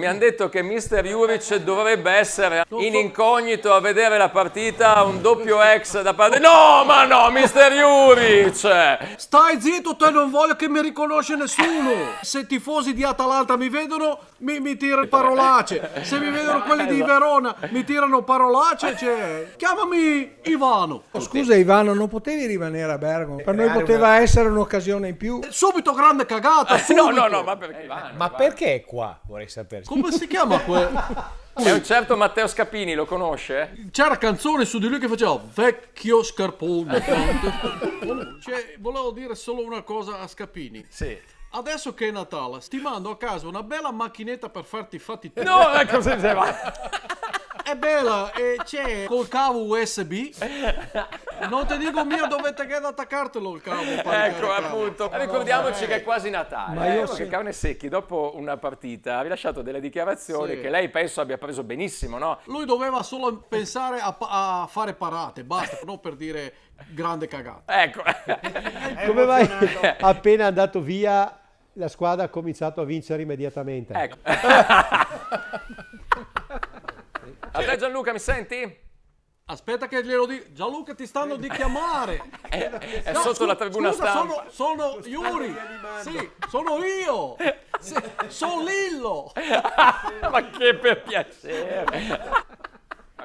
Mi hanno detto che Mister Juric dovrebbe essere in incognito a vedere la partita, un doppio ex da parte... No, ma no, Mister Juric! Stai zitto, te, non voglio che mi riconosce nessuno. Se i tifosi di Atalanta mi vedono, mi tirano parolacce. Se mi vedono quelli di Verona, mi tirano parolacce. Cioè, chiamami Ivano. Scusa Ivano, non potevi rimanere a Bergamo? Per noi poteva essere un'occasione in più. Subito grande cagata, subito. No, ma perché? Ma perché è qua? Vorrei sapere. Come si chiama quel... È un certo Matteo Scapini, lo conosce? C'era canzone su di lui che faceva vecchio scarpone. Cioè, volevo dire solo una cosa a Scapini. Sì. Adesso che è Natale, ti mando a casa una bella macchinetta per farti i fatti tuoi. No, ecco se diceva. È bella e c'è col cavo USB. Non ti dico mio, dovete che attaccartelo il cavo. Ecco, appunto. Ricordiamoci che è quasi Natale. Ma io Perché Carne Secchi, dopo una partita, ha rilasciato delle dichiarazioni che lei penso abbia preso benissimo, no? Lui doveva solo pensare a fare parate, basta, non per dire grande cagata. Ecco. Come mai appena andato via la squadra ha cominciato a vincere immediatamente? Ecco. A te Gianluca, mi senti? Aspetta che glielo dico. Gianluca, ti stanno di chiamare. È sotto la tribuna scusa, stampa. sono Yuri. Sì, sono io. Sì, sono Lillo. Ma che per piacere!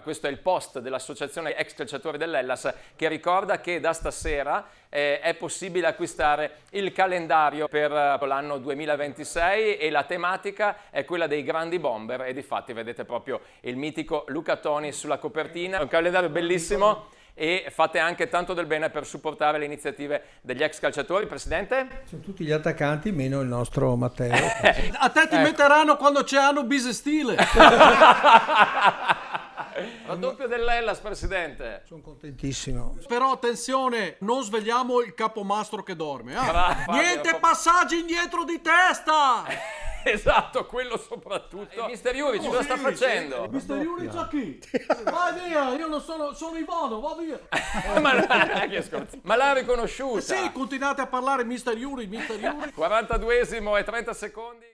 Questo è il post dell'associazione ex calciatori dell'Hellas che ricorda che da stasera è possibile acquistare il calendario per l'anno 2026 e la tematica è quella dei grandi bomber e difatti vedete proprio il mitico Luca Toni sulla copertina, è un calendario bellissimo e fate anche tanto del bene per supportare le iniziative degli ex calciatori. Presidente? Sono tutti gli attaccanti meno il nostro Matteo. A te ti metteranno quando c'hanno bisestile. Raddoppio dell'Hellas, Presidente. Sono contentissimo. Però attenzione, non svegliamo il capomastro che dorme. Bravo, Niente Fabio. passaggi indietro di testa. Esatto, quello soprattutto. Mister Juric, cosa sta facendo? Mister Yuri c'ha chi? Vai via, io non sono Ivano, va via. Ma l'ha riconosciuta. Sì, continuate a parlare Mister Yuri, Mister Yuri. 42esimo e 30 secondi.